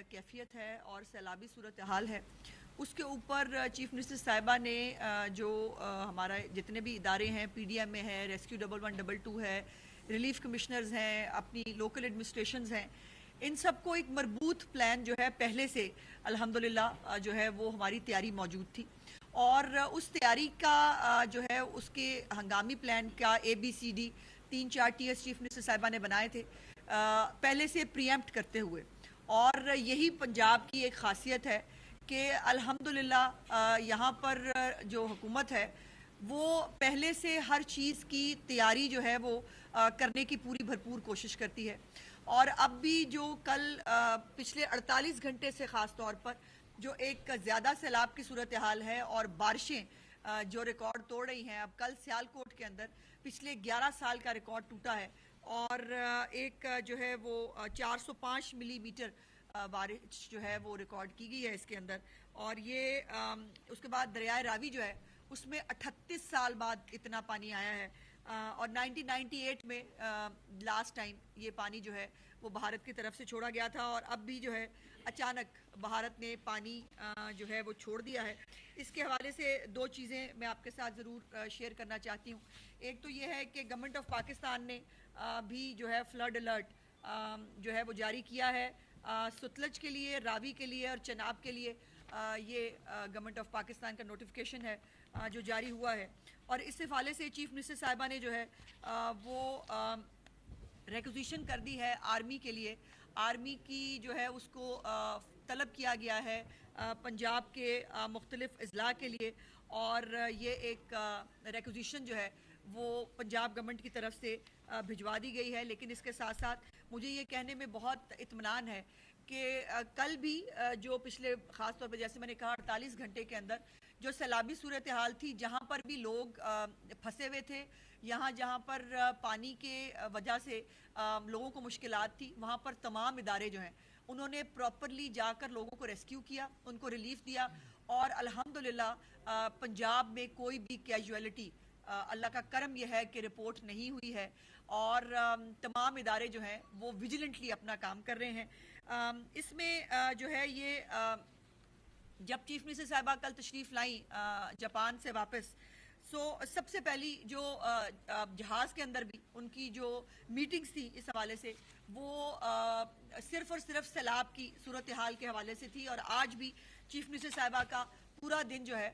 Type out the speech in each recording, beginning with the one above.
کیفیت ہے اور سیلابی صورتحال ہے اس کے اوپر چیف منسٹر صاحبہ نے جو ہمارا جتنے بھی ادارے ہیں پی ڈی ایم میں ہے، ریسکیو 1112 ہے، ریلیف کمشنرز ہیں، اپنی لوکل ایڈمنسٹریشنز ہیں، ان سب کو ایک مربوط پلان جو ہے پہلے سے الحمدللہ جو ہے وہ ہماری تیاری موجود تھی، اور اس تیاری کا جو ہے اس کے ہنگامی پلان کا ABCD 3-4 ٹیئرز چیف منسٹر صاحبہ نے بنائے تھے پہلے سے پریمپٹ کرتے ہوئے، اور یہی پنجاب کی ایک خاصیت ہے کہ الحمدللہ یہاں پر جو حکومت ہے وہ پہلے سے ہر چیز کی تیاری جو ہے وہ کرنے کی پوری بھرپور کوشش کرتی ہے، اور اب بھی جو کل پچھلے 48 گھنٹے سے خاص طور پر جو ایک زیادہ سیلاب کی صورتحال ہے اور بارشیں جو ریکارڈ توڑ رہی ہیں، اب کل سیالکوٹ کے اندر پچھلے 11 سال کا ریکارڈ ٹوٹا ہے، اور ایک جو ہے وہ 405 ملی میٹر بارش جو ہے وہ ریکارڈ کی گئی ہے اس کے اندر، اور یہ اس کے بعد دریائے راوی جو ہے اس میں 38 سال بعد اتنا پانی آیا ہے، اور 1998 میں لاسٹ ٹائم یہ پانی جو ہے وہ بھارت کی طرف سے چھوڑا گیا تھا، اور اب بھی جو ہے اچانک بھارت نے پانی جو ہے وہ چھوڑ دیا ہے۔ اس کے حوالے سے دو چیزیں میں آپ کے ساتھ ضرور شیئر کرنا چاہتی ہوں۔ ایک تو یہ ہے کہ گورنمنٹ آف پاکستان نے بھی جو ہے فلڈ الرٹ جو ہے وہ جاری کیا ہے ستلج کے لیے، راوی کے لیے اور چناب کے لیے، یہ گورنمنٹ آف پاکستان کا نوٹیفیکیشن ہے جو جاری ہوا ہے، اور اس حوالے سے چیف منسٹر صاحبہ نے جو ہے وہ ریکوزیشن کر دی ہے آرمی کے لیے، آرمی کی جو ہے اس کو طلب کیا گیا ہے پنجاب کے مختلف اضلاع کے لیے، اور یہ ایک ریکوزیشن جو ہے وہ پنجاب گورنمنٹ کی طرف سے بھجوا دی گئی ہے، لیکن اس کے ساتھ ساتھ مجھے یہ کہنے میں بہت اطمینان ہے کہ کل بھی جو پچھلے خاص طور پہ جیسے میں نے کہا 48 گھنٹے کے اندر جو سیلابی صورتحال تھی، جہاں پر بھی لوگ پھنسے ہوئے تھے، جہاں پر پانی کے وجہ سے لوگوں کو مشکلات تھی، وہاں پر تمام ادارے جو ہیں انہوں نے پراپرلی جا کر لوگوں کو ریسکیو کیا، ان کو ریلیف دیا، اور الحمدللہ پنجاب میں کوئی بھی کیجویلٹی اللہ کا کرم یہ ہے کہ رپورٹ نہیں ہوئی ہے، اور تمام ادارے جو ہیں وہ ویجیلنٹلی اپنا کام کر رہے ہیں۔ اس میں جو ہے یہ جب چیف منسٹر صاحبہ کل تشریف لائیں جاپان سے واپس، سب سے پہلی جو جہاز کے اندر بھی ان کی جو میٹنگز تھی اس حوالے سے وہ صرف اور صرف سیلاب کی صورتحال کے حوالے سے تھی، اور آج بھی چیف منسٹر صاحبہ کا پورا دن جو ہے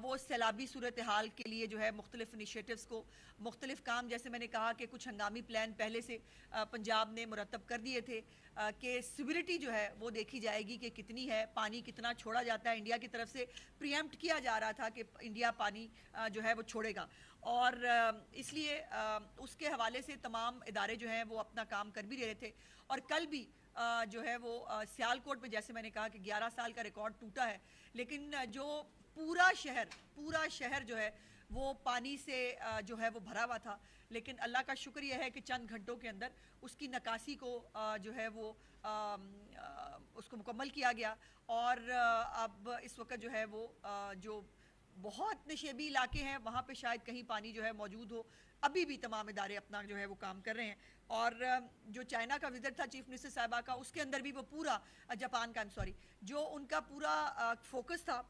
وہ سیلابی صورتحال کے لیے جو ہے مختلف انیشیٹوز کو، مختلف کام، جیسے میں نے کہا کہ کچھ ہنگامی پلان پہلے سے پنجاب نے مرتب کر دیے تھے کہ سیوریٹی جو ہے وہ دیکھی جائے گی کہ کتنی ہے، پانی کتنا چھوڑا جاتا ہے، انڈیا کی طرف سے پریمپٹ کیا جا رہا تھا کہ انڈیا پانی جو ہے وہ چھوڑے گا، اور اس لیے اس کے حوالے سے تمام ادارے جو ہیں وہ اپنا کام کر بھی رہے تھے، اور کل بھی جو ہے وہ سیالکوٹ میں جیسے میں نے کہا کہ 11 سال کا ریکارڈ ٹوٹا ہے، لیکن جو پورا شہر جو ہے وہ پانی سے جو ہے وہ بھرا ہوا تھا، لیکن اللہ کا شکر یہ ہے کہ چند گھنٹوں کے اندر اس کی نکاسی کو جو ہے وہ اس کو مکمل کیا گیا، اور اب اس وقت جو ہے وہ جو بہت نشیبی علاقے ہیں وہاں پہ شاید کہیں پانی جو ہے موجود ہو، ابھی بھی تمام ادارے اپنا جو ہے وہ کام کر رہے ہیں، اور جو چائنا کا وزٹ تھا چیف منسٹر صاحبہ کا، اس کے اندر بھی وہ پورا جاپان کا جو ان کا پورا فوکس تھا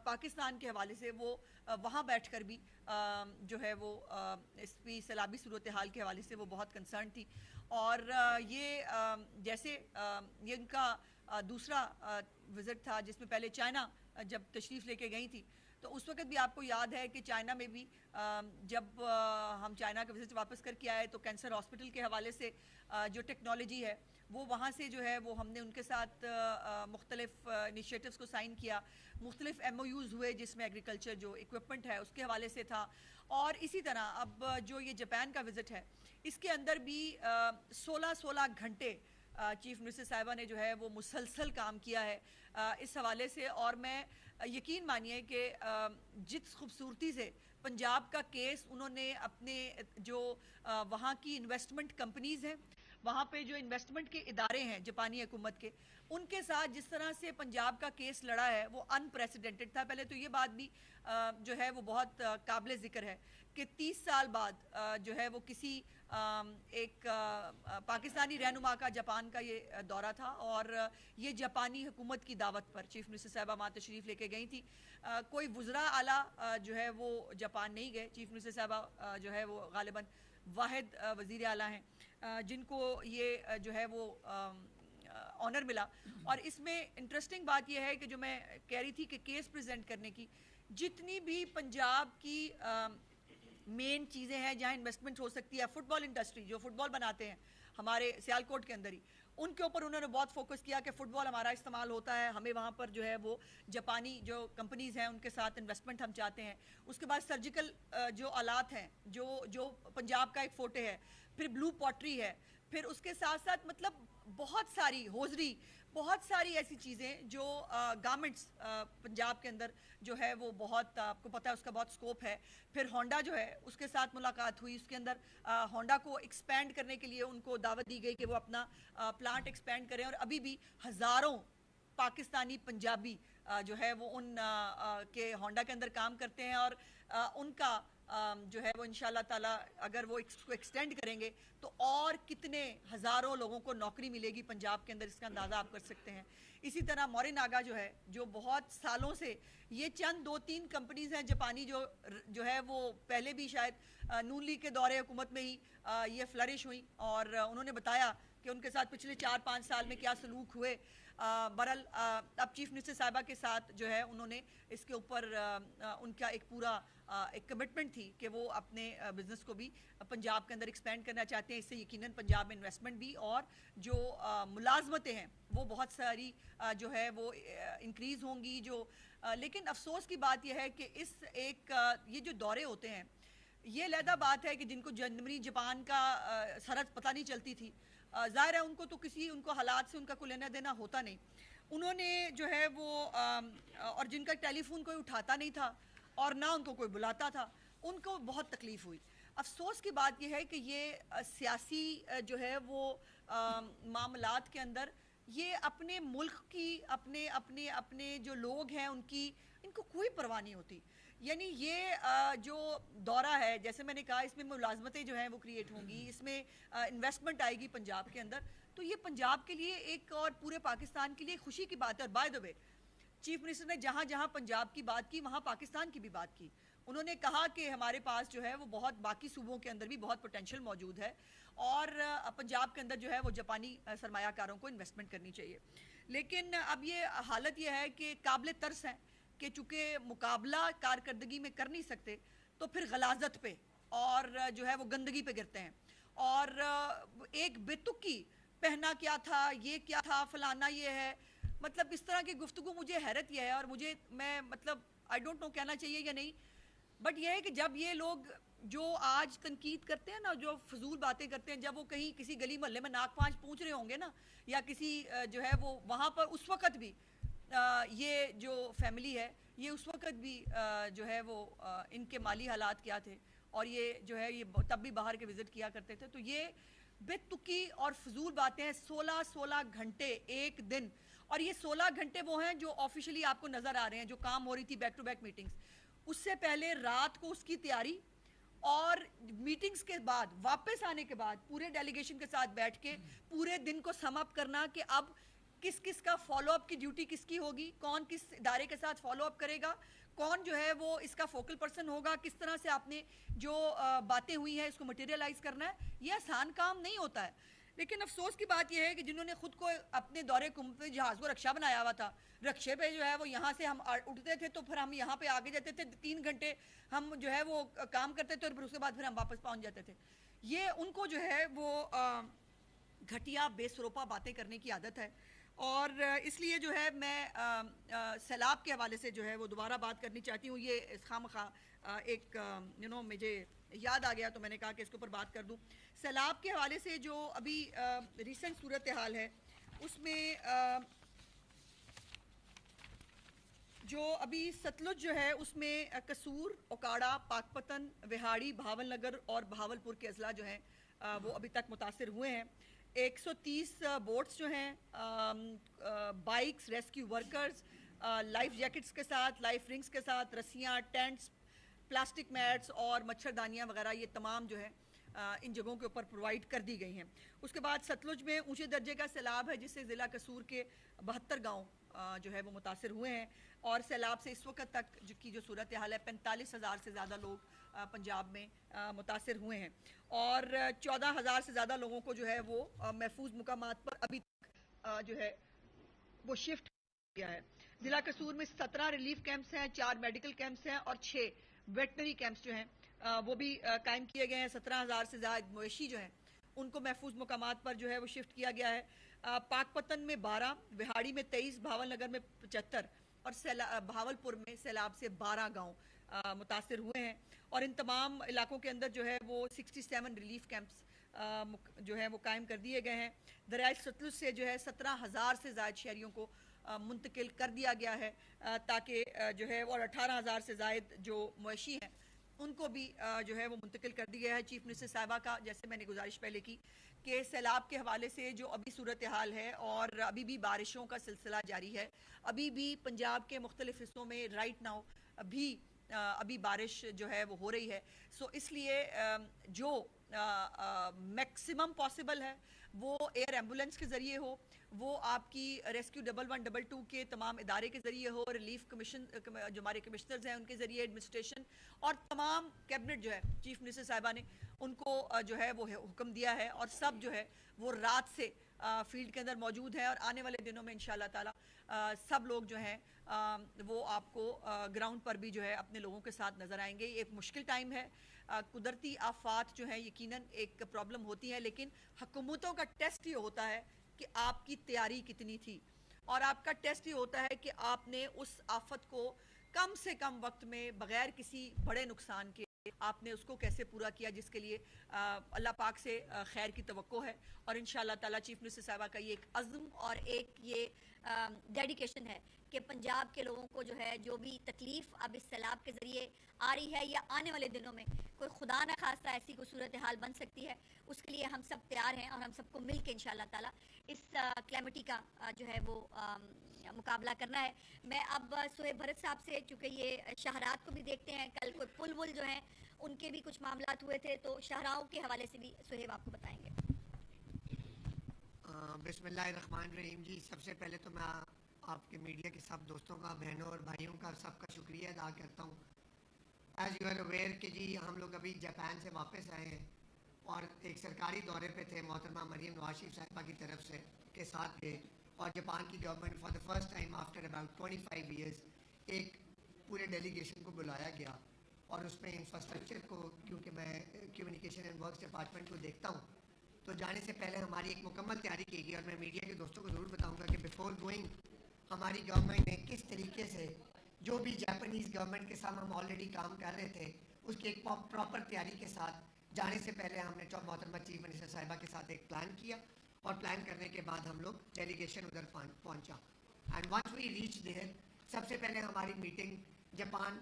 پاکستان کے حوالے سے، وہ وہاں بیٹھ کر بھی جو ہے وہ اس کی سیلابی صورتحال کے حوالے سے وہ بہت کنسرن تھی، اور یہ جیسے یہ ان کا دوسرا وزٹ تھا جس میں پہلے چائنا جب تشریف لے کے گئی تھی، تو اس وقت بھی آپ کو یاد ہے کہ چائنا میں بھی جب ہم چائنا کا وزٹ واپس کر کے آئے تو کینسر ہاسپٹل کے حوالے سے جو ٹیکنالوجی ہے وہ وہاں سے جو ہے وہ ہم نے ان کے ساتھ مختلف انیشیٹوز کو سائن کیا، مختلف MOUs ہوئے جس میں ایگریکلچر جو اکوپمنٹ ہے اس کے حوالے سے تھا، اور اسی طرح اب جو یہ جاپان کا وزٹ ہے اس کے اندر بھی 16 گھنٹے چیف منسٹر صاحبہ نے جو ہے وہ مسلسل کام کیا ہے اس حوالے سے، اور میں یقین مانیے کہ جس خوبصورتی سے پنجاب کا کیس انہوں نے اپنے جو وہاں کی انویسٹمنٹ کمپنیز ہیں وہاں پہ جو انویسٹمنٹ کے ادارے ہیں جاپانی حکومت کے، ان کے ساتھ جس طرح سے پنجاب کا کیس لڑا ہے وہ انپریسیڈنٹڈ تھا. پہلے تو یہ بات بھی جو ہے وہ بہت قابل ذکر ہے کہ 30 سال بعد جو ہے وہ کسی ایک پاکستانی رہنما کا جاپان کا یہ دورہ تھا، اور یہ جاپانی حکومت کی دعوت پر چیف منسٹر صاحبہ وہاں تشریف لے کے گئی تھی. کوئی وزراء اعلیٰ جو ہے وہ جاپان نہیں گئے. چیف منسٹر صاحبہ جو ہے وہ غالباً واحد وزیر اعلیٰ ہیں جن کو یہ جو ہے وہ آنر ملا. اور اس میں انٹرسٹنگ بات یہ ہے کہ جو میں کہہ رہی تھی کہ کیس پریزنٹ کرنے کی، جتنی بھی پنجاب کی مین چیزیں ہیں جہاں انویسٹمنٹ ہو سکتی ہے، فٹ بال انڈسٹری جو فٹ بال بناتے ہیں ہمارے سیالکوٹ کے اندر ہی، ان کے اوپر انہوں نے بہت فوکس کیا کہ فٹ بال ہمارا استعمال ہوتا ہے، ہمیں وہاں پر جو ہے وہ جاپانی جو کمپنیز ہیں ان کے ساتھ انویسٹمنٹ ہم چاہتے ہیں. اس کے بعد سرجیکل جو آلات ہیں جو پنجاب کا ایک فوٹے ہے، پھر بلو پوٹری ہے، پھر اس کے ساتھ ساتھ مطلب بہت ساری ہوزری، بہت ساری ایسی چیزیں جو گارمنٹس پنجاب کے اندر جو ہے وہ بہت آپ کو پتہ ہے اس کا بہت سکوپ ہے. پھر ہونڈا جو ہے اس کے ساتھ ملاقات ہوئی، اس کے اندر ہونڈا کو ایکسپینڈ کرنے کے لیے ان کو دعوت دی گئی کہ وہ اپنا پلانٹ ایکسپینڈ کریں، اور ابھی بھی ہزاروں پاکستانی پنجابی جو ہے وہ ان کے ہونڈا کے اندر کام کرتے ہیں، اور ان کا جو ہے وہ انشاءاللہ تعالیٰ اگر وہ اس کو ایکسٹینڈ کریں گے تو اور کتنے ہزاروں لوگوں کو نوکری ملے گی پنجاب کے اندر، اس کا اندازہ آپ کر سکتے ہیں. اسی طرح موری ناگا جو ہے جو بہت سالوں سے، یہ چند 2-3 کمپنیز ہیں جاپانی جو ہے وہ پہلے بھی شاید نون لیگ کے دور حکومت میں ہی یہ فلرش ہوئی، اور انہوں نے بتایا کہ ان کے ساتھ پچھلے 4-5 سال میں کیا سلوک ہوئے. برحال اب چیف منسٹر صاحبہ کے ساتھ جو ہے انہوں نے اس کے اوپر ان کا ایک پورا ایک کمٹمنٹ تھی کہ وہ اپنے بزنس کو بھی پنجاب کے اندر ایکسپینڈ کرنا چاہتے ہیں. اس سے یقیناً پنجاب میں انویسٹمنٹ بھی اور جو ملازمتیں ہیں وہ بہت ساری جو ہے وہ انکریز ہوں گی. لیکن افسوس کی بات یہ ہے کہ اس ایک یہ جو دورے ہوتے ہیں، یہ علیحدہ بات ہے کہ جن کو جنوری جاپان کا سرحد پتہ نہیں چلتی تھی، ظاہر ہے ان کو تو ان کو حالات سے ان کا کوئی لینا دینا ہوتا نہیں. انہوں نے جو ہے وہ اور جن کا ٹیلی فون کوئی اٹھاتا نہیں تھا اور نہ ان کو کوئی بلاتا تھا، ان کو بہت تکلیف ہوئی. افسوس کی بات یہ ہے کہ یہ سیاسی جو ہے وہ معاملات کے اندر یہ اپنے ملک کی اپنے جو لوگ ہیں ان کو کوئی پرواہ نہیں ہوتی. یعنی یہ جو دورہ ہے، جیسے میں نے کہا، اس میں ملازمتیں جو ہیں وہ کریٹ ہوں گی، اس میں انویسٹمنٹ آئے گی پنجاب کے اندر، تو یہ پنجاب کے لیے ایک اور پورے پاکستان کے لیے خوشی کی بات ہے. اور by the way chief minister نے جہاں جہاں پنجاب کی بات کی وہاں پاکستان کی بھی بات کی. انہوں نے کہا کہ ہمارے پاس جو ہے وہ بہت باقی صوبوں کے اندر بھی بہت پوٹینشیل موجود ہے، اور پنجاب کے اندر جو ہے وہ جاپانی سرمایہ کاروں کو انویسٹمنٹ کرنی چاہیے. لیکن اب یہ حالت یہ ہے کہ قابل ترس ہے کہ چونکہ مقابلہ کارکردگی میں کر نہیں سکتے تو پھر غلاظت پہ اور جو ہے وہ گندگی پہ گرتے ہیں. اور ایک بے تکی پہنا کیا تھا، یہ کیا تھا، فلانا یہ ہے، مطلب اس طرح کی گفتگو مجھے حیرت یہ ہے. اور میں مطلب آئی ڈونٹ نو کہنا چاہیے یا نہیں، بٹ یہ ہے کہ جب یہ لوگ جو آج تنقید کرتے ہیں نا، جو فضول باتیں کرتے ہیں، جب وہ کہیں کسی گلی محلے میں ناک پانچ پونچھ رہے ہوں گے نا، یا کسی جو ہے وہ وہاں پر اس وقت بھی یہ جو فیملی ہے یہ اس وقت بھی جو ہے وہ ان کے مالی حالات کیا تھے، اور یہ جو ہے یہ تب بھی باہر کے وزٹ کیا کرتے تھے. تو یہ بے تکی اور فضول باتیں ہیں. 16 گھنٹے ایک دن، اور یہ 16 گھنٹے وہ ہیں جو آفیشلی آپ کو نظر آ رہے ہیں، جو کام ہو رہی تھی بیک ٹو بیک میٹنگز. اس سے پہلے رات کو اس کی تیاری، اور میٹنگز کے بعد واپس آنے کے بعد پورے ڈیلیگیشن کے ساتھ بیٹھ کے پورے دن کو سم اپ کرنا کہ اب کس کا فالو اپ کی ڈیوٹی کس کی ہوگی، کون کس ادارے کے ساتھ فالو اپ کرے گا، کون جو ہے وہ اس کا فوکل پرسن ہوگا، کس طرح سے آپ نے جو باتیں ہوئی ہیں اس کو مٹیریلائز کرنا ہے. یہ آسان کام نہیں ہوتا ہے. لیکن افسوس کی بات یہ ہے کہ جنہوں نے خود کو اپنے دورے حکومت جہاز کو رکشہ بنایا ہوا تھا، رکشے پہ جو ہے وہ یہاں سے ہم اٹھتے تھے تو پھر ہم یہاں پہ آگے جاتے تھے، 3 گھنٹے ہم جو ہے وہ کام کرتے تھے، اور پھر اس کے بعد پھر ہم واپس پہنچ جاتے تھے. یہ ان کو جو ہے وہ گھٹیا بے سروپا باتیں کرنے کی عادت ہے. اور اس لیے جو ہے میں سیلاب کے حوالے سے جو ہے وہ دوبارہ بات کرنی چاہتی ہوں. یہ خواہ ایک مجھے یاد آ گیا تو میں نے کہا کہ اس کے اوپر بات کر دوں. سیلاب کے حوالے سے جو ابھی ریسنٹ صورتحال ہے اس میں جو ابھی ستلج جو ہے اس میں قصور، اوکاڑا، پاکپتن، وہاڑی، بھاول نگر اور بہاولپور کے اضلاع جو ہیں وہ ابھی تک متاثر ہوئے ہیں. 130 بوٹس جو ہیں، bikes, rescue workers life jackets کے ساتھ، لائف رنگس کے ساتھ، رسیاں، ٹینٹس، پلاسٹک میٹس اور مچھردانیاں وغیرہ یہ تمام جو ہے ان جگہوں کے اوپر پرووائڈ کر دی گئی ہیں۔ اس کے بعد ستلج میں اونچے درجے کا سیلاب ہے جس سے ضلع قصور کے 72 گاؤں جو ہے وہ متاثر ہوئے ہیں، اور سیلاب سے اس وقت تک جو صورتحال ہے 45,000 سے زیادہ لوگ پنجاب میں متاثر ہوئے ہیں، اور 14,000 سے زیادہ لوگوں کو جو ہے وہ محفوظ مقامات پر ابھی تک جو ہے وہ شفٹ کیا ہے۔ ضلع قصور میں 17 ریلیف کیمپس ہیں، 4 میڈیکل کیمپس ہیں اور 6 ویٹنری کیمپس جو ہیں وہ بھی قائم کیے گئے ہیں۔ 17,000 سے زائد مویشی جو ہیں ان کو محفوظ مقامات پر جو ہے وہ شفٹ کیا گیا ہے۔ پاک پتن میں 12، وہاڑی میں 23، بھاول نگر میں 75 اور بھاول پور میں سیلاب سے 12 گاؤں متاثر ہوئے ہیں، اور ان تمام علاقوں کے اندر جو ہے وہ 67 ریلیف کیمپس جو ہے وہ قائم کر دیے گئے ہیں۔ دریائے ستلج سے جو ہے 17,000 سے زائد شہریوں کو منتقل کر دیا گیا ہے تاکہ جو ہے اور 18,000 سے زائد جو مویشی ہیں ان کو بھی جو ہے وہ منتقل کر دیا ہے۔ چیف منسٹر صاحبہ کا جیسے میں نے گزارش پہلے کی کہ سیلاب کے حوالے سے جو ابھی صورتحال ہے اور ابھی بھی بارشوں کا سلسلہ جاری ہے، ابھی بھی پنجاب کے مختلف حصوں میں رائٹ ناؤ ابھی بارش جو ہے وہ ہو رہی ہے، سو اس لیے جو میکسیمم پاسبل ہے وہ ایئر ایمبولنس کے ذریعے ہو، وہ آپ کی ریسکیو 1122 کے تمام ادارے کے ذریعے ہو، ریلیف کمیشن جو ہمارے کمشنرز ہیں ان کے ذریعے، ایڈمنسٹریشن اور تمام کیبنٹ جو ہے چیف منسٹر صاحبہ نے ان کو جو ہے وہ حکم دیا ہے، اور سب جو ہے وہ رات سے فیلڈ کے اندر موجود ہیں، اور آنے والے دنوں میں انشاءاللہ تعالی سب لوگ جو ہیں وہ آپ کو گراؤنڈ پر بھی جو ہے اپنے لوگوں کے ساتھ نظر آئیں گے۔ یہ ایک مشکل ٹائم ہے، قدرتی آفات جو ہیں یقیناً ایک پرابلم ہوتی ہے، لیکن حکومتوں کا ٹیسٹ یہ ہوتا ہے کہ آپ کی تیاری کتنی تھی، اور آپ کا ٹیسٹ یہ ہوتا ہے کہ آپ نے اس آفت کو کم سے کم وقت میں بغیر کسی بڑے نقصان کے آپ نے اس کو کیسے پورا کیا، جس کے لیے اللہ پاک سے خیر کی توقع ہے، اور انشاءاللہ تعالی چیف منسٹر صاحبہ کا یہ ایک عزم اور ایک یہ ڈیڈیکیشن ہے کہ پنجاب کے لوگوں کو جو ہے جو بھی تکلیف اب اس سیلاب کے ذریعے آ رہی ہے یا آنے والے دنوں میں کوئی خدا نہ خواستہ ایسی کوئی صورتحال بن سکتی ہے، اس کے لیے ہم سب تیار ہیں، اور ہم سب کو مل کے انشاءاللہ تعالی اس کلیمٹی کا جو ہے وہ مقابلہ کرنا ہے۔ میں اب سہیب بھرت صاحب سے، چونکہ یہ شاہراہات کو بھی دیکھتے ہیں، کل کوئی پل ول جو ہیں ان کے بھی کچھ معاملات ہوئے تھے، تو شاہراہوں کے حوالے سے بھی سہیب آپ کو بتائیں گے۔ بسم اللہ الرحمن الرحیم۔ جی سب سے پہلے تو میں آپ کے میڈیا کے سب دوستوں کا، بہنوں اور بھائیوں کا سب کا شکریہ ادا کرتا ہوں۔ ایز یو آر اویئر کہ جی ہم لوگ ابھی جاپان سے واپس آئے ہیں اور ایک سرکاری دورے پہ تھے، محترمہ مریم نواز شریف صاحبہ کی طرف سے کے ساتھ گئے، اور جاپان کی government for the first time after about 25 years ایک پورے ڈیلیگیشن کو بلایا گیا، اور اس میں انفراسٹرکچر کو، کیونکہ میں کمیونیکیشن اینڈ ورکس ڈپارٹمنٹ کو دیکھتا ہوں، تو جانے سے پہلے ہماری ایک مکمل تیاری کی گئی، اور میں میڈیا کے دوستوں کو ضرور بتاؤں گا کہ بیفور گوئنگ ہماری گورنمنٹ نے کس طریقے سے جو بھی جاپانیز گورنمنٹ کے ساتھ ہم آلریڈی کام کر رہے تھے اس کی ایک پراپر تیاری کے ساتھ جانے سے پہلے ہم نے محترمہ چیف منسٹر صاحبہ کے ساتھ ایک پلان کیا، اور پلان کرنے کے بعد ہم لوگ ڈیلیگیشن ادھر پہنچا، and once we reach there سب سے پہلے ہماری meeting Japan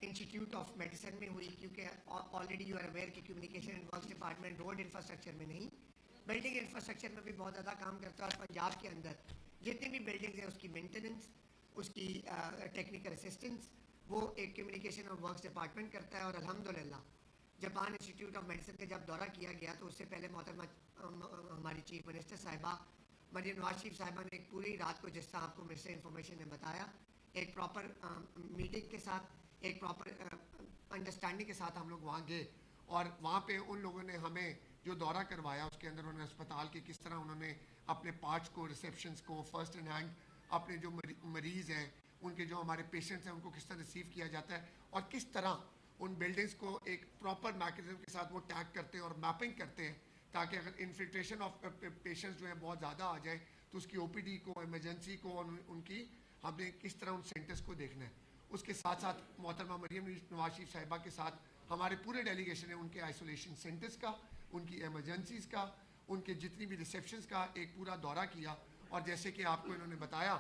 institute of medicine میں ہوئی، کیونکہ آلریڈی یو آر اویئر کہ communication and works department road infrastructure میں نہیں، بلڈنگ انفراسٹرکچر میں بھی بہت زیادہ کام کرتا ہے، اور پنجاب کے اندر جتنی بھی بلڈنگز ہیں اس کی مینٹیننس، اس کی ٹیکنیکل اسسٹنس وہ ایک کمیونیکیشن اور ورکس ڈپارٹمنٹ کرتا ہے۔ اور الحمدللہ جاپان انسٹیٹیوٹ آف میڈیسن کا جب دورہ کیا گیا تو اس سے پہلے محترمہ ہماری چیف منسٹر صاحبہ مریم نواز شریف صاحبہ نے ایک پوری رات کو، جس طرح آپ کو منسٹر انفارمیشن نے بتایا، ایک پراپر میٹنگ کے ساتھ، ایک پراپر انڈرسٹینڈنگ کے ساتھ ہم لوگ وہاں گئے، اور وہاں پہ ان لوگوں نے ہمیں جو دورہ کروایا اس کے اندر انہوں نے اسپتال کے کس طرح انہوں نے اپنے پارٹس کو، ریسیپشنس کو، فرسٹ اینڈ ہینڈ اپنے جو مریض ہیں ان کے جو ہمارے پیشنٹس ہیں ان کو کس طرح ریسیو کیا جاتا ہے، اور کس طرح ان بلڈنگز کو ایک پراپر میکینزم کے ساتھ وہ ٹیگ کرتے ہیں اور میپنگ کرتے ہیں، تاکہ اگر انفلٹریشن آف پیشنٹس جو ہیں بہت زیادہ آ جائیں تو اس کی او پی ڈی کو، ایمرجنسی کو، اور ان کی ہم نے کس طرح ان سینٹرز کو دیکھنا ہے۔ اس کے ساتھ ساتھ محترمہ مریم نواز شریف صاحبہ کے ساتھ ہمارے پورے ڈیلیگیشن ہے ان کے آئسولیشن سینٹرز کا، ان کی ایمرجنسیز کا، ان کے جتنی بھی ریسیپشنز کا ایک پورا دورہ کیا، اور جیسے کہ آپ کو انہوں نے بتایا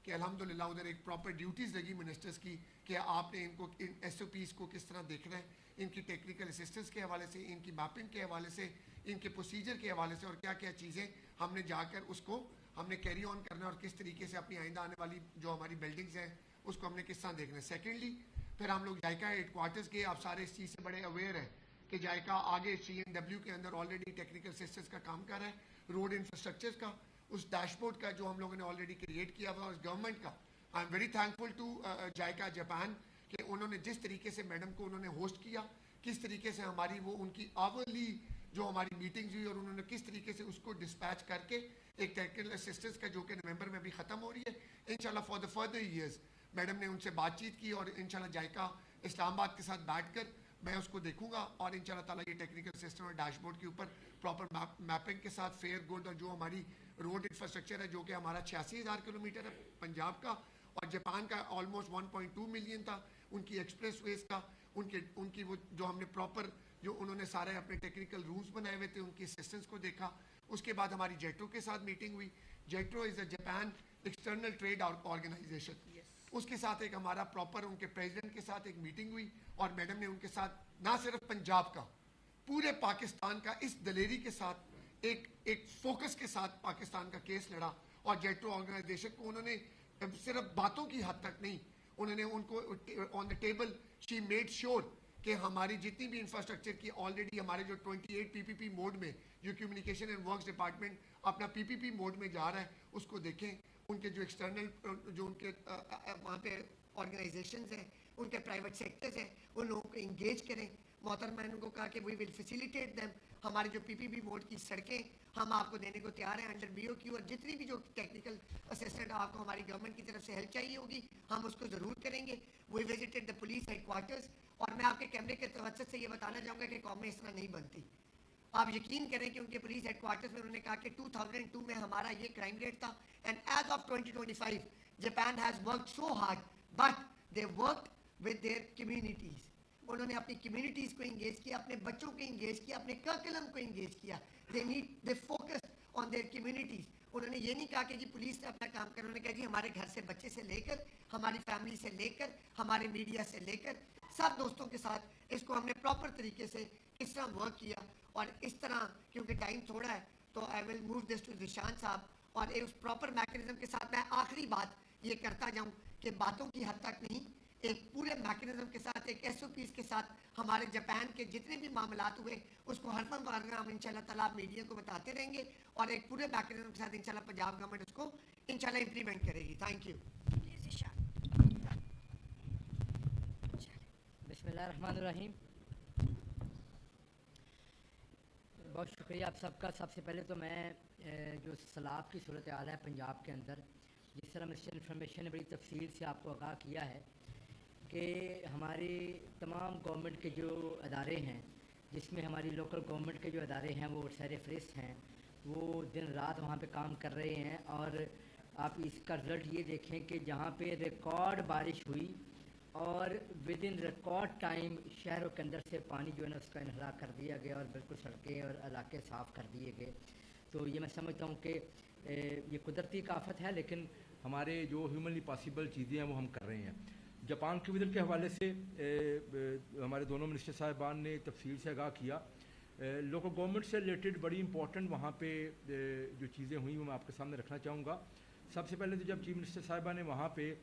کہ الحمدللہ ادھر ایک پراپر ڈیوٹیز لگی منسٹرز کی کہ آپ نے ان کو ان ایس او پیز کو کس طرح دیکھنا ہے، ان کی ٹیکنیکل اسسٹنس کے حوالے سے، ان کی میپنگ کے حوالے سے، ان کے پروسیجر کے حوالے سے اور کیا کیا چیزیں ہم نے جا کر اس کو ہم نے کیری آن کرنا ہے اور کس طریقے سے اپنی آئندہ آنے والی جو ہماری بلڈنگز ہیں اس کو ہم نے کس طرح دیکھنا ہے. سیکنڈلی پھر ہم لوگ جائکا ہیڈ کوارٹرز کے, آپ سارے اس چیز سے بڑے اویئر ہیں کہ جائکا آگے CNW کے اندر آلریڈی ٹیکنیکل سسٹمز کا کام کر رہا ہے, روڈ انفراسٹرکچر کا, اس ڈیش بورڈ کا جو ہم لوگوں نے آلریڈی کریٹ کیا ہوا, اس گورنمنٹ کا. I am very thankful to JICA Japan کہ انہوں نے جس طریقے سے میڈم کو انہوں نے ہوسٹ کیا, کس طریقے سے ہماری وہ ان کی آورلی جو ہماری میٹنگز ہوئی اور انہوں نے کس طریقے سے اس کو ڈسپیچ کر کے ایک ٹیکنیکل اسسٹنس کا جو کہ نومبر میں بھی ختم ہو رہی ہے انشاءاللہ for the further years. Madam نے ان سے بات چیت کی اور انشاءاللہ جائکا اسلام آباد کے ساتھ بیٹھ کر میں اس کو دیکھوں گا اور انشاءاللہ تعالیٰ یہ ٹیکنیکل سسٹم اور ڈیش بورڈ کے اوپر پراپر میپنگ کے ساتھ فیئر گڈ اور جو ہماری روڈ انفراسٹرکچر ہے جو کہ ہمارا 86,000 کلومیٹر ہے پنجاب کا اور جاپان کا آلموسٹ 1.2 ملین تھا, ان کی ایکسپریس ویز کا, ان کی وہ جو ہم نے پراپر جو انہوں نے سارے اپنے ٹیکنیکل رولز بنائے ہوئے تھے ان کی اسسٹنس کو دیکھا. اس کے بعد ہماری جیٹرو کے ساتھ میٹنگ ہوئی. جیٹرو از اے جاپان ایکسٹرنل ٹریڈ آرگنائزیشن. اس کے ساتھ ایک ہمارا پراپر ان کے پریزیڈنٹ کے ساتھ ایک میٹنگ ہوئی اور میڈم نے ان کے ساتھ نہ صرف پنجاب کا پورے پاکستان کا اس دلیری کے ساتھ ایک فوکس کے ساتھ پاکستان کا کیس لڑا. اور جیٹرو آرگنائزیشن کو انہوں نے صرف باتوں کی حد تک نہیں, انہوں نے ان کو on the table she made sure کہ ہماری جتنی بھی انفراسٹرکچر کی آلریڈی ہمارے جو 28 PPP موڈ میں جو کمیونیکیشن اینڈ ورکس ڈپارٹمنٹ اپنا PPP موڈ میں جا رہا ہے اس کو دیکھیں. ان کے جو ایکسٹرنل جو ان کے وہاں پہ آرگنائزیشنز ہیں ان کے پرائیویٹ سیکٹرز ہیں ان لوگوں کو انگیج کریں. محترمہ نے ان کو کہا کہ وی ول فیسیلیٹیٹ دیم, ہمارے جو PPP موڈ کی سڑکیں ہم آپ کو دینے کو تیار ہیں انڈر BOQ, اور جتنی بھی جو ٹیکنیکل اسسٹنٹ آپ کو ہماری گورنمنٹ کی طرف سے ہیلپ چاہیے ہوگی ہم اس کو ضرور کریں گے. وی وزٹڈ دا پولیس ہیڈ کوارٹرز, اور میں آپ کے کیمرے کے توسط سے یہ بتانا چاہوں گا کہ قومیں اس طرح نہیں بنتی. آپ یقین کریں کہ ان کے پولیس ہیڈ کوارٹرز میں انہوں نے کہا کہ 2002 میں ہمارا یہ کرائم ریٹ تھا and as of 2025 Japan has worked so hard but they worked with their communities. انہوں نے اپنی کمیونٹیز کو انگیج کیا, اپنے بچوں کو انگیج کیا, اپنے کرکلم کو انگیج کیا. They focus on their communities. انہوں نے یہ نہیں کہا کہ جی پولیس نے اپنا کام کرا, انہوں نے کہا جی ہمارے گھر سے بچے سے لے کر ہماری فیملی سے لے کر ہمارے میڈیا سے لے کر سب دوستوں کے ساتھ اس کو ہم نے پراپر طریقے سے کس طرح ورک کیا. اور اس طرح کیونکہ ٹائم تھوڑا ہے تو I will move this to Zeeshan sahab, اور اس پراپر میکینزم کے ساتھ میں آخری بات یہ کرتا جاؤں کہ باتوں کی حد تک نہیں, ایک پورے میکینزم کے ساتھ ایک SOPs کے ساتھ ہمارے جاپان کے جتنے بھی معاملات ہوئے اس کو ہر وقت ہم انشاءاللہ تعالیٰ میڈیا کو بتاتے رہیں گے اور ایک پورے میکینزم کے ساتھ انشاءاللہ پنجاب گورنمنٹ اس کو انشاءاللہ امپلیمنٹ کرے گی. Thank you. بسم اللہ الرحمن الرحیم. بہت شکریہ آپ سب کا. سب سے پہلے تو میں جو سیلاب کی صورتحال ہے پنجاب کے اندر, جس طرح منسٹر انفارمیشن نے بڑی تفصیل سے آپ کو آگاہ کیا ہے کہ ہماری تمام گورنمنٹ کے جو ادارے ہیں جس میں ہماری لوکل گورنمنٹ کے جو ادارے ہیں وہ سیر فہرست ہیں, وہ دن رات وہاں پہ کام کر رہے ہیں. اور آپ اس کا رزلٹ یہ دیکھیں کہ جہاں پہ ریکارڈ بارش ہوئی اور ود ان ریکارڈ ٹائم شہروں کے اندر سے پانی جو ہے نا اس کا انحراف کر دیا گیا اور بالکل سڑکیں اور علاقے صاف کر دیے گئے. تو یہ میں سمجھتا ہوں کہ یہ قدرتی آفت ہے, لیکن ہمارے جو ہیومنلی پاسبل چیزیں ہیں وہ ہم کر رہے ہیں. جاپان کے وزٹ کے حوالے سے ہمارے دونوں منسٹر صاحبان نے تفصیل سے آگاہ کیا. لوکل گورنمنٹ سے ریلیٹڈ بڑی امپورٹنٹ وہاں پہ جو چیزیں ہوئیں وہ میں آپ کے سامنے رکھنا چاہوں گا. سب سے پہلے تو جب چیف منسٹر صاحبہ نے وہاں پہ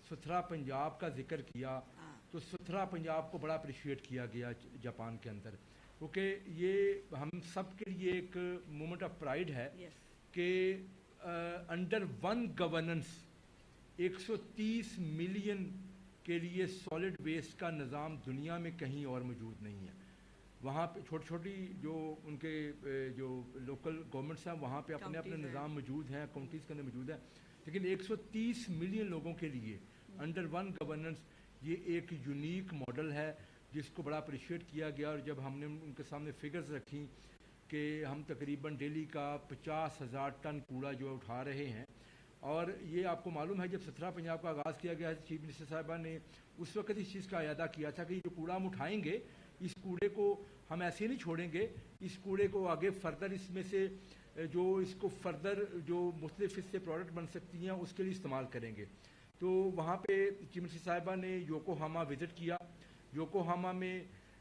ستھرا پنجاب کا ذکر کیا تو ستھرا پنجاب کو بڑا اپریشیٹ کیا گیا جاپان کے اندر, کیونکہ یہ ہم سب کے لیے ایک مومنٹ آف پرائڈ ہے کہ انڈر ون گورننس 130 ملین کے لیے سالڈ ویسٹ کا نظام دنیا میں کہیں اور موجود نہیں ہے. وہاں پہ چھوٹی چھوٹی جو ان کے جو لوکل گورنمنٹس ہیں وہاں پہ اپنے اپنے نظام موجود ہیں, کاؤنٹیز کے اندر موجود ہیں, لیکن 130 ملین لوگوں کے لیے انڈر ون گورننس یہ ایک یونیک ماڈل ہے جس کو بڑا اپریشیٹ کیا گیا. اور جب ہم نے ان کے سامنے فگرز رکھیں کہ ہم تقریباً ڈیلی کا 50,000 ٹن کوڑا جو اٹھا رہے ہیں, اور یہ آپ کو معلوم ہے جب ستھرا پنجاب کا آغاز کیا گیا چیف منسٹر صاحبہ نے اس وقت اس چیز کا اعادہ کیا تھا کہ یہ جو کوڑا ہم اٹھائیں گے اس کوڑے کو ہم ایسے نہیں چھوڑیں گے, اس کوڑے کو آگے فردر اس میں سے جو اس کو فردر جو مختلف اس سے پروڈکٹ بن سکتی ہیں اس کے لیے استعمال کریں گے. تو وہاں پہ چیف منسٹر صاحبہ نے یوکو ہاما وزٹ کیا. یوکو ہاما میں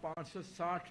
560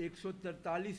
143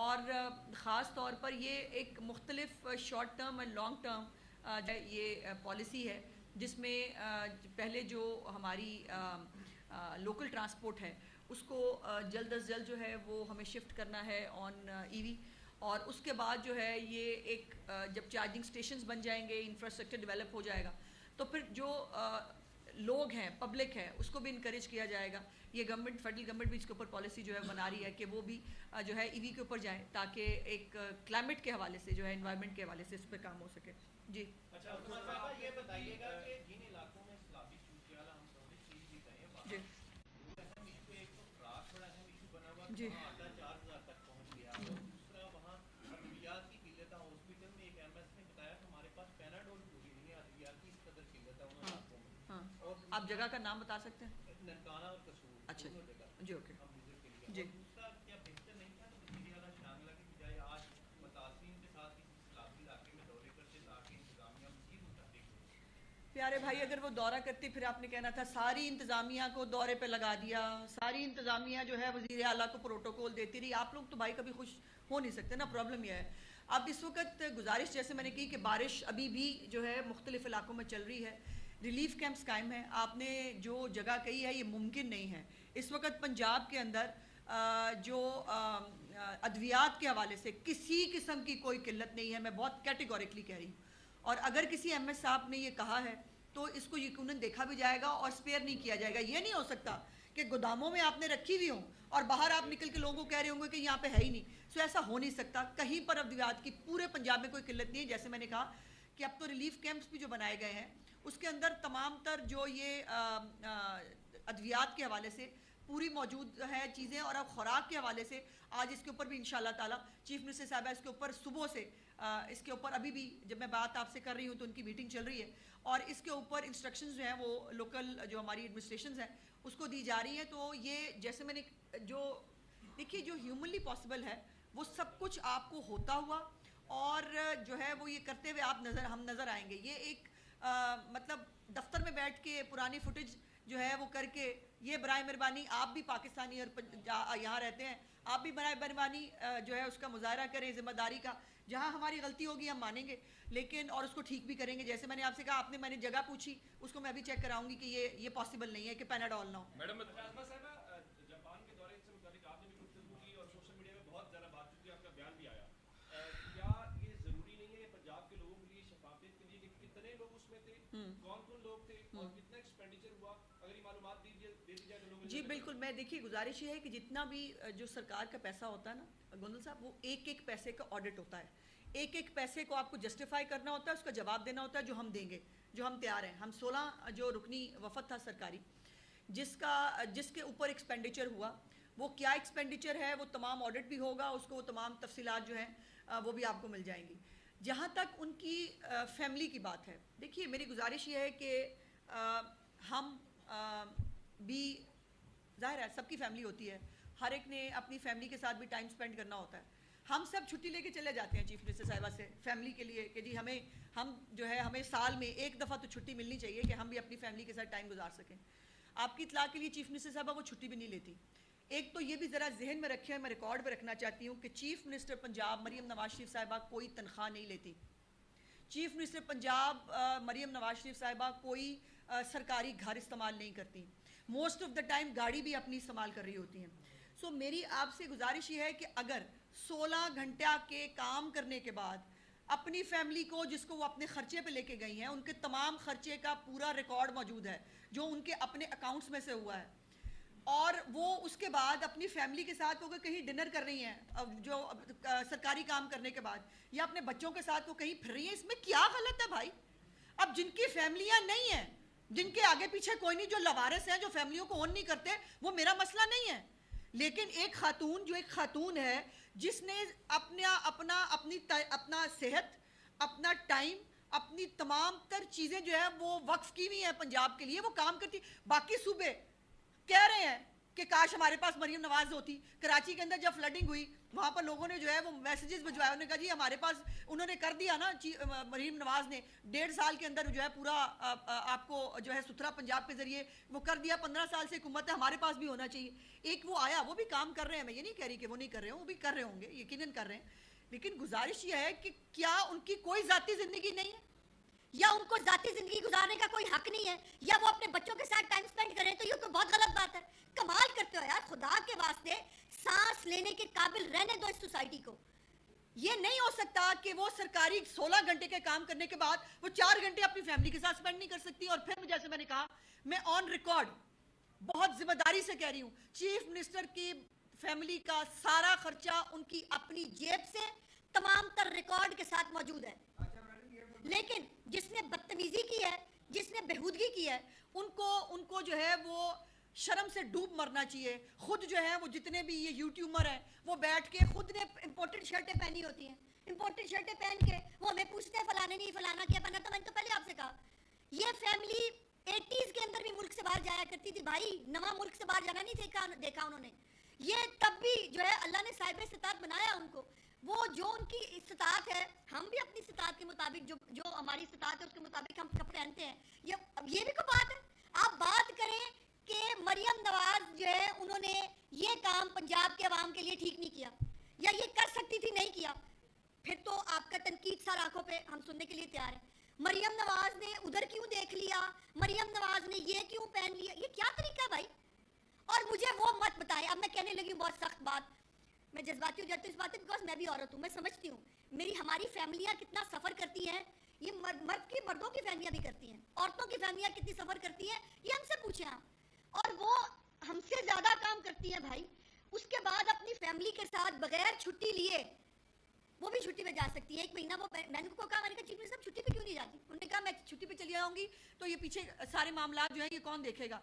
اور خاص طور پر یہ ایک مختلف شارٹ ٹرم اور لانگ ٹرم یہ پالیسی ہے جس میں پہلے جو ہماری لوکل ٹرانسپورٹ ہے اس کو جلد از جلد جو ہے وہ ہمیں شفٹ کرنا ہے آن ای وی، اور اس کے بعد جو ہے یہ ایک جب چارجنگ سٹیشنز بن جائیں گے، انفراسٹرکچر ڈیولپ ہو جائے گا، تو پھر جو لوگ ہیں، پبلک ہے، اس کو بھی انکریج کیا جائے گا. یہ گورنمنٹ، فیڈرل گورنمنٹ بھی اس کے اوپر پالیسی جو ہے بنا رہی ہے کہ وہ بھی جو ہے ای وی کے اوپر جائیں تاکہ ایک کلائمیٹ کے حوالے سے جو ہے انوائرمنٹ کے حوالے سے اس پہ کام ہو سکے. جی اچھا یہ بتائیے گا کہ جن علاقوں میں سیلابی صورتحال ہم سمجھ چیز بھی کہیں وہاں جی اہم ایشو، ایک تو خوراک بڑا اہم ایشو بنا ہوا، جی وہاں آٹا 4000 تک پہنچ گیا، اور دوسرا وہاں ادویات کی قلت ہے. ہاسپٹل میں ایک ایم ایس نے بتایا کہ ہمارے پاس پیناڈول پوری نہیں ہے، ادویات کی اس قدر قلت ہے ان علاقوں میں. ہاں، اور آپ جگہ کا نام بتا سکتے ہیں؟ ننکانہ اور قصور اچھا دونوں جگہ جی اوکے ہم وزٹ کے لیے. جی. اور دوسرا کیا بہتر نہیں تھا کہ وزیر اعلیٰ شاملہ کی بجائے آج متاثرین کے ساتھ کسی سیلابی علاقے میں دورے کرتے تاکہ انتظامیہ مزید متحرک ہو؟ پیارے بھائی، اگر وہ دورہ کرتی پھر آپ نے کہنا تھا ساری انتظامیہ کو دورے پہ لگا دیا، ساری انتظامیہ جو ہے وزیر اعلیٰ کو پروٹوکول دیتی رہی. آپ لوگ تو بھائی کبھی خوش ہو نہیں سکتے نا. پرابلم یہ ہے اب اس وقت گزارش جیسے میں نے کی کہ بارش ابھی بھی جو ہے مختلف علاقوں میں چل رہی ہے، ریلیف کیمپس قائم ہیں. آپ نے جو جگہ کہی ہے یہ ممکن نہیں ہے. اس وقت پنجاب کے اندر جو ادویات کے حوالے سے کسی قسم کی کوئی قلت نہیں ہے، میں بہت کیٹیگوریکلی کہہ رہی ہوں. اور اگر کسی ایم ایس صاحب نے یہ کہا ہے تو اس کو یقیناً دیکھا بھی جائے گا اور اسپیئر نہیں کیا جائے گا. یہ نہیں ہو سکتا کہ گوداموں میں آپ نے رکھی ہوئی ہوں اور باہر آپ نکل کے لوگوں کو کہہ رہے ہوں گے کہ یہاں پہ ہے ہی نہیں. سو ایسا ہو نہیں سکتا. کہیں پر ادویات کی پورے پنجاب میں کوئی قلت نہیں ہے. جیسے میں نے کہا کہ اب تو ریلیف کیمپس بھی جو بنائے گئے ہیں اس کے اندر تمام تر جو یہ ادویات کے حوالے سے پوری موجود ہے چیزیں. اور اب خوراک کے حوالے سے آج اس کے اوپر بھی انشاءاللہ تعالی چیف منسٹر صاحبہ اس کے اوپر صبح سے اس کے اوپر ابھی بھی جب میں بات آپ سے کر رہی ہوں تو ان کی میٹنگ چل رہی ہے اور اس کے اوپر انسٹرکشنز جو ہیں وہ لوکل جو ہماری ایڈمنسٹریشنز ہیں اس کو دی جا رہی ہیں. تو یہ جیسے میں نے جو دیکھیے جو ہیومنلی پاسبل ہے وہ سب کچھ آپ کو ہوتا ہوا اور جو ہے وہ یہ کرتے ہوئے ہم نظر آئیں گے. یہ ایک مطلب دفتر میں بیٹھ کے پرانی فوٹیج جو ہے وہ کر کے یہ برائے مہربانی آپ بھی پاکستانی اور یہاں رہتے ہیں آپ بھی برائے مہربانی جو ہے اس کا مظاہرہ کریں ذمہ داری کا. جہاں ہماری غلطی ہوگی ہم مانیں گے لیکن اور اس کو ٹھیک بھی کریں گے. جیسے میں نے آپ سے کہا میں نے جگہ پوچھی اس کو میں ابھی چیک کراؤں گی کہ یہ پاسبل نہیں ہے کہ پیناڈول نہ ہو. میڈم جاپان کے دورے سے متعلق آپ نے بھی گفتگو کی اور سوشل میڈیا میں بہت زیادہ بات چیت کی، آپ کا بیان بھی آیا. کیا یہ ضروری نہیں ہے پنجاب کے لوگوں کے لیے شفافیت کے لیے کہ کتنے لوگ اس میں تھے، کون لوگ تھے اور کتنا ایکسپینڈیچر ہوا، اگر یہ معلومات دے دی جائے تو لوگوں؟ جی بالکل. میں دیکھیے گزارش یہ ہے کہ جتنا بھی جو سرکار کا پیسہ ہوتا ہے نا گوندل صاحب، وہ ایک ایک پیسے کا آڈٹ ہوتا ہے. ایک ایک پیسے کو آپ کو جسٹیفائی کرنا ہوتا ہے، اس کا جواب دینا ہوتا ہے جو ہم دیں گے، جو ہم تیار ہیں. ہم 16 جو رکنی وفد تھا سرکاری جس کے اوپر ایکسپینڈیچر ہوا، وہ کیا ایکسپینڈیچر ہے وہ تمام آڈٹ بھی ہوگا، اس کو تمام تفصیلات جو ہیں وہ بھی آپ کو مل جائیں گی. جہاں تک ان کی فیملی کی بات ہے، دیکھیے میری گزارش یہ ہے کہ ہم بھی ظاہر ہے سب کی فیملی ہوتی ہے، ہر ایک نے اپنی فیملی کے ساتھ بھی ٹائم سپینڈ کرنا ہوتا ہے. ہم سب چھٹی لے کے چلے جاتے ہیں چیف منسٹر صاحبہ سے فیملی کے لیے کہ جی ہمیں سال میں ایک دفعہ تو چھٹی ملنی چاہیے کہ ہم بھی اپنی فیملی کے ساتھ ٹائم گزار سکیں. آپ کی اطلاع کے لیے چیف منسٹر صاحبہ وہ چھٹی بھی نہیں لیتی. ایک تو یہ بھی ذرا ذہن میں رکھے، میں ریکارڈ پہ رکھنا چاہتی ہوں کہ چیف منسٹر پنجاب مریم نواز شریف صاحبہ کوئی تنخواہ نہیں لیتی. چیف منسٹر پنجاب مریم نواز شریف صاحبہ کوئی سرکاری گھر استعمال نہیں کرتی. موسٹ آف دا ٹائم گاڑی بھی اپنی استعمال کر رہی ہوتی ہیں. سو میری آپ سے گزارش یہ ہے کہ اگر 16 گھنٹہ کے کام کرنے کے بعد اپنی فیملی کو جس کو وہ اپنے خرچے پہ لے کے گئی ہیں ان کے تمام خرچے کا پورا ریکارڈ موجود ہے جو ان کے اپنے اکاؤنٹس میں سے ہوا ہے، اور وہ اس کے بعد اپنی فیملی کے ساتھ وہ کہیں ڈنر کر رہی ہیں جو سرکاری کام کرنے کے بعد یا اپنے بچوں کے ساتھ وہ کہیں پھر رہی ہیں، اس میں کیا غلط ہے بھائی؟ اب جن کی فیملیاں نہیں ہیں، جن کے آگے پیچھے کوئی نہیں، جو لوارث ہیں، جو فیملیوں کو اون نہیں کرتے، وہ میرا مسئلہ نہیں ہے. لیکن ایک خاتون ہے جس نے اپنا صحت، اپنا ٹائم، اپنی تمام تر چیزیں جو ہے وہ وقف کی ہوئی ہیں پنجاب کے لیے، وہ کام کرتی. باقی صوبے کہہ رہے ہیں کہ کاش ہمارے پاس مریم نواز ہوتی. کراچی کے اندر جب فلڈنگ ہوئی وہاں پر لوگوں نے جو ہے وہ میسیجز بھجوائے, انہوں نے کہا جی ہمارے پاس, انہوں نے کر دیا نا مریم نواز نے 1.5 سال کے اندر جو ہے پورا آپ کو جو ہے ستھرا پنجاب کے ذریعے وہ کر دیا, 15 سال سے حکومت ہے, ہمارے پاس بھی ہونا چاہیے. ایک وہ آیا, وہ بھی کام کر رہے ہیں, میں یہ نہیں کہہ رہی کہ وہ نہیں کر رہے ہوں, وہ بھی کر رہے ہوں گے, یقیناً کر رہے ہیں, لیکن گزارش یہ ہے کہ کیا ان کی کوئی ذاتی زندگی نہیں ہے, یا ان کو ذاتی زندگی گزارنے کا کوئی حق نہیں ہے, یا وہ اپنے بچوں کے ساتھ ٹائم سپینڈ کریں, تو یہ تو بہت غلط بات ہے. کمال کرتے ہو یار, خدا کے واسطے سانس لینے کے قابل رہنے دو اس سوسائٹی کو. یہ نہیں ہو سکتا کہ وہ سرکاری 16 گھنٹے کے کام کرنے کے بعد وہ 4 گھنٹے اپنی فیملی کے ساتھ سپینڈ نہیں کر سکتی. اور پھر جیسے میں نے کہا, میں آن ریکارڈ بہت ذمہ داری سے کہہ رہی ہوں, چیف منسٹر کی فیملی کا سارا خرچہ ان کی اپنی جیب سے تمام تر ریکارڈ کے ساتھ موجود ہے. لیکن جس نے بدتمیزی کی ہے, جس نے بےہودگی کی ہے, ان کو جو ہے وہ شرم سے ڈوب مرنا چاہیے. خود جو ہے وہ جتنے بھی یہ یوٹیوبر ہیں وہ بیٹھ کے خود نے امپورٹنٹ شرٹیں پہنی ہوتی ہیں, امپورٹنٹ شرٹیں پہن کے وہ ہمیں پوچھتے ہیں فلانے نہیں فلانا کیا پہنا تھا. میں نے تو پہلے آپ سے کہا یہ فیملی 80s کے اندر بھی ملک سے باہر جایا کرتی تھی بھائی, نواں ملک سے باہر جانا نہیں دیکھا انہوں نے. یہ تب بھی جو ہے اللہ نے صاحب استطاعت بنایا ان کو, وہ جو ان کی استطاعت ہے, ہم بھی اپنی استطاعت کے مطابق جو ہماری استطاعت ہے اس کے مطابق ہم کپڑے پہنتے ہیں. یہ بھی کوئی بات ہے؟ آپ بات کریں کہ مریم نواز جو ہے انہوں نے یہ کام پنجاب کے عوام کے لیے ٹھیک نہیں کیا, یا یہ کر سکتی تھی نہیں کیا, پھر تو آپ کا تنقید سر آنکھوں پہ ہم سننے کے لیے تیار ہیں. مریم نواز نے ادھر کیوں دیکھ لیا, مریم نواز نے یہ کیوں پہن لیا, یہ کیا طریقہ ہے بھائی؟ اور مجھے وہ مت بتائے, اب میں کہنے لگی بہت سخت بات, میں جذباتی ہو جاتی ہوں اس بات پہ, بیکاز میں بھی عورت ہوں, میں سمجھتی ہوں ہماری فیملیاں کتنا سفر کرتی ہیں. یہ مرد کی مردوں کی فیملیاں بھی کرتی ہیں, عورتوں کی فیملیاں کتنی سفر کرتی ہیں یہ ہم سے پوچھیں آپ, اور وہ ہم سے زیادہ کام کرتی ہیں بھائی. اس کے بعد اپنی فیملی کے ساتھ بغیر چھٹی لیے وہ بھی چھٹی پہ جا سکتی ہے. 1 مہینہ وہ میں نے کو کہا, میں نے کہا چیف منسٹر چھٹی پہ کیوں نہیں جاتی؟ انہوں نے کہا میں چھٹی پہ چلی جاؤں گی تو یہ پیچھے سارے معاملات جو ہیں یہ کون دیکھے گا.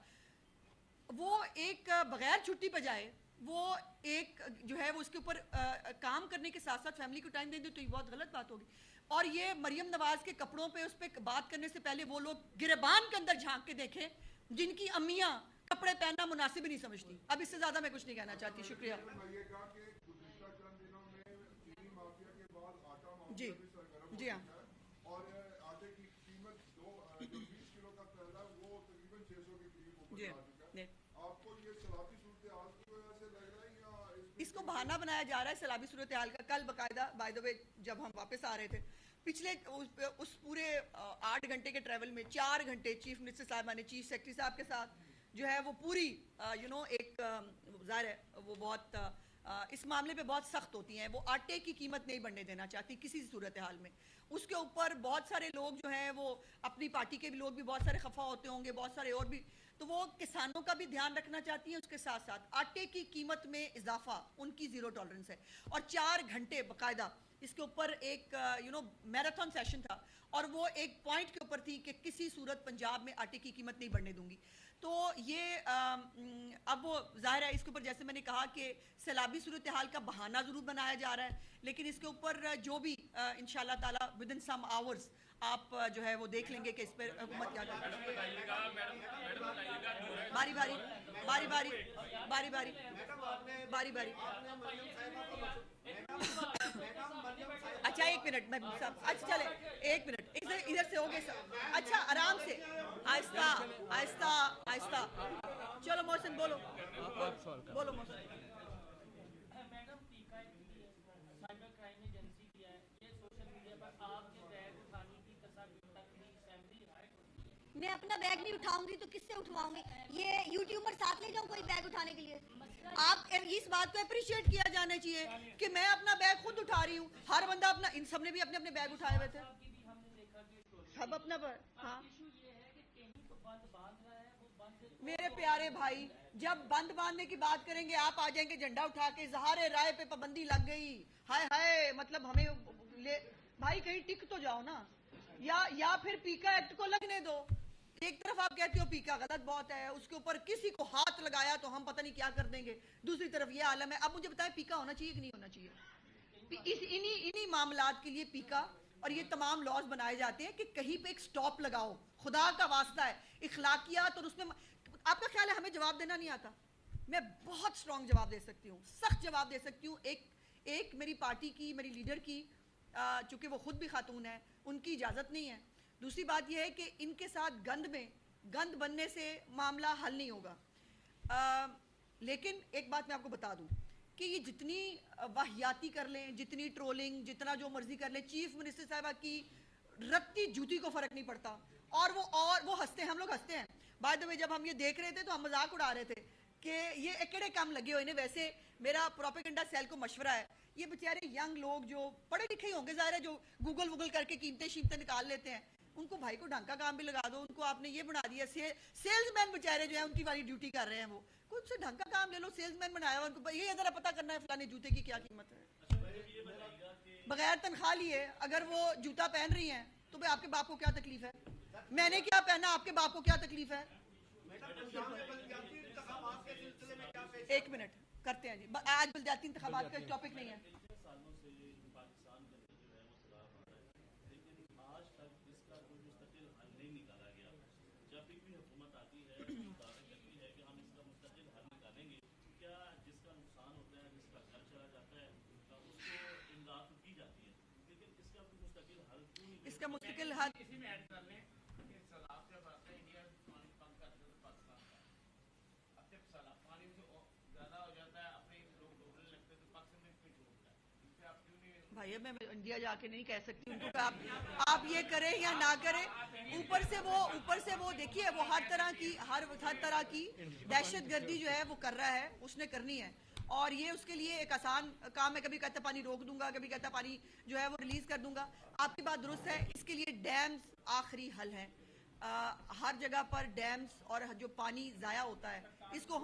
وہ ایک بغیر چھٹی پہ جائے, وہ ایک جو ہے وہ اس کے اوپر کام کرنے کے ساتھ ساتھ فیملی کو ٹائم دیں دے, تو یہ بہت غلط بات ہوگی. اور یہ مریم نواز کے کپڑوں پہ اس پہ بات کرنے سے پہلے وہ لوگ گریبان کے اندر جھانک کے دیکھیں جن کی امیاں کپڑے پہننا مناسب ہی نہیں سمجھتی. اب اس سے زیادہ میں کچھ نہیں کہنا چاہتی. شکریہ. جی جی ہاں, اور آٹے کی قیمت 20 کلو کا پہلا وہ تقریباً 600 کے قریب جی آپ کو یہ سیلابی صورتحال کی وجہ سے لگ رہا ہے یا اس کو بہانہ بنایا جا رہا ہے سیلابی صورتحال کا؟ کل باقاعدہ بائی دا وے جب ہم واپس آ رہے تھے پچھلے اس پورے 8 گھنٹے کے ٹریول میں 4 گھنٹے چیف منسٹر صاحبہ نے چیف سیکرٹری صاحب کے ساتھ جو ہے وہ پوری ایک ظاہر ہے وہ بہت اس معاملے پہ بہت سخت ہوتی ہیں. وہ آٹے کی قیمت نہیں بڑھنے دینا چاہتی کسی صورتحال میں. اس کے اوپر بہت سارے لوگ جو ہیں وہ اپنی پارٹی کے بھی لوگ بھی بہت سارے خفا ہوتے ہوں گے, بہت سارے اور بھی, تو وہ کسانوں کا بھی دھیان رکھنا چاہتی ہیں. اس کے ساتھ ساتھ آٹے کی قیمت میں اضافہ ان کی 0 ٹالرنس ہے. اور 4 گھنٹے باقاعدہ اس کے اوپر ایک میراتھن سیشن تھا, اور وہ ایک پوائنٹ کے اوپر تھی کہ کسی صورت پنجاب میں آٹے کی قیمت نہیں بڑھنے دوں گی. تو یہ اب وہ ظاہر ہے اس کے اوپر جیسے میں نے کہا کہ سیلابی صورتحال کا بہانہ ضرور بنایا جا رہا ہے, لیکن اس کے اوپر جو بھی انشاءاللہ تعالیٰ ود ان سم آورز آپ جو ہے وہ دیکھ لیں گے کہ اس پر حکومت کیا کرتی ہے. باری باری باری باری باری باری باری باری اچھا 1 منٹ میں اچھا چلے 1 منٹ ادھر سے ہو گئے. اچھا آرام سے آہستہ آہستہ آہستہ. چلو محسن بولو بولو محسن. میڈم ٹیکا سائبر کرائم ایجنسی کیا ہے یہ سوشل میڈیا پر آپ کے بیگ اٹھانے کی تصاویر تک بھی اسمبلی رائٹ ہوتی ہے. میں اپنا بیگ نہیں اٹھاؤں گی تو کس سے اٹھواؤں گی؟ یہ یوٹیوبر ساتھ لے جاؤں کوئی بیگ اٹھانے کے لیے؟ آپ اس بات کو اپریشیٹ کیا جانا چاہیے کہ میں اپنا بیگ خود اٹھا رہی ہوں. ہر بندہ اپنا, ان سب نے بھی اپنے اپنے بیگ اٹھائے ہوئے تھے, سب اپنا. ہاں میرے پیارے بھائی, جب بند باندھنے کی بات کریں گے آپ آ جائیں گے جھنڈا اٹھا کے اظہار رائے پہ پابندی لگ گئی. ہائے ہائے, مطلب ہمیں بھائی کہیں ٹک تو جاؤ نا, یا پھر پیکا ایکٹ کو لگنے دو. ایک طرف آپ کہتے ہو پیکا غلط بہت ہے, اس کے اوپر کسی کو ہاتھ لگایا تو ہم پتہ نہیں کیا کر دیں گے, دوسری طرف یہ عالم ہے. اب مجھے بتائیں پیکا ہونا چاہیے کہ نہیں ہونا چاہیے؟ انہی معاملات کے لیے پیکا اور یہ تمام لاز بنائے جاتے ہیں کہ کہیں پہ ایک سٹاپ لگاؤ. خدا کا واسطہ ہے, اخلاقیات اور اس میں آپ کا خیال ہے ہمیں جواب دینا نہیں آتا؟ میں بہت سٹرونگ جواب دے سکتی ہوں, سخت جواب دے سکتی ہوں. ایک میری پارٹی کی, میری لیڈر کی, چونکہ وہ خود بھی خاتون ہے, ان کی اجازت نہیں ہے. دوسری بات یہ ہے کہ ان کے ساتھ گند بننے سے معاملہ حل نہیں ہوگا. لیکن ایک بات میں آپ کو بتا دوں کہ یہ جتنی واہیاتی کر لیں, جتنی ٹرولنگ, جتنا جو مرضی کر لیں, چیف منسٹر صاحبہ کی رتی جوتی کو فرق نہیں پڑتا. اور وہ ہنستے ہیں, ہم لوگ ہنستے ہیں. بائی دا وے جب ہم یہ دیکھ رہے تھے تو ہم مذاق اڑا رہے تھے کہ یہ ایکڑے کام لگے ہوئے. ویسے میرا پروپیگنڈا سیل کو مشورہ ہے, یہ بیچارے ینگ لوگ جو پڑھے لکھے ہی ہوں گے, ظاہر ہے, جو گوگل کر کے قیمتیں نکال لیتے ہیں, ان کو بھائی کو ڈھنگ کا کام بھی لگا دو. ان کو آپ نے یہ بنا دیا سیلز مین بیچارے جو ہیں ان کی والی ڈیوٹی کر رہے ہیں. وہ کچھ سے ڈھنگ کا کام لے لو, سیلز مین بنایا ہوا, ان کو یہ ذرا پتہ کرنا ہے فلانے جوتے کی کیا قیمت ہے. بغیر تنخواہ لیے اگر وہ جوتا پہن رہی ہیں تو بھائی آپ کے باپ کو کیا تکلیف ہے؟ میں نے کیا پہنا, آپ کے باپ کو کیا تکلیف ہے؟ ایک منٹ کرتے ہیں جی, آج بلدیاتی انتخابات کا ٹاپک نہیں ہے. اس کا مستقل حل بھائی میں انڈیا جا کے نہیں کہہ سکتی ان کو آپ یہ کریں یا نہ کریں. اوپر سے وہ دیکھیے, وہ ہر طرح کی دہشت گردی جو ہے وہ کر رہا ہے, اس نے کرنی ہے. اور یہ اس کے لیے ایک آسان کام ہے, کبھی کہتا پانی روک دوں گا, کبھی کہتا پانی جو ہے وہ ریلیز کر دوں گا. آپ کی بات درست ہے, اس کے لیے ڈیمز آخری حل ہے. ہر جگہ پر ڈیمز اور جو پانی ضائع ہوتا ہے اس کو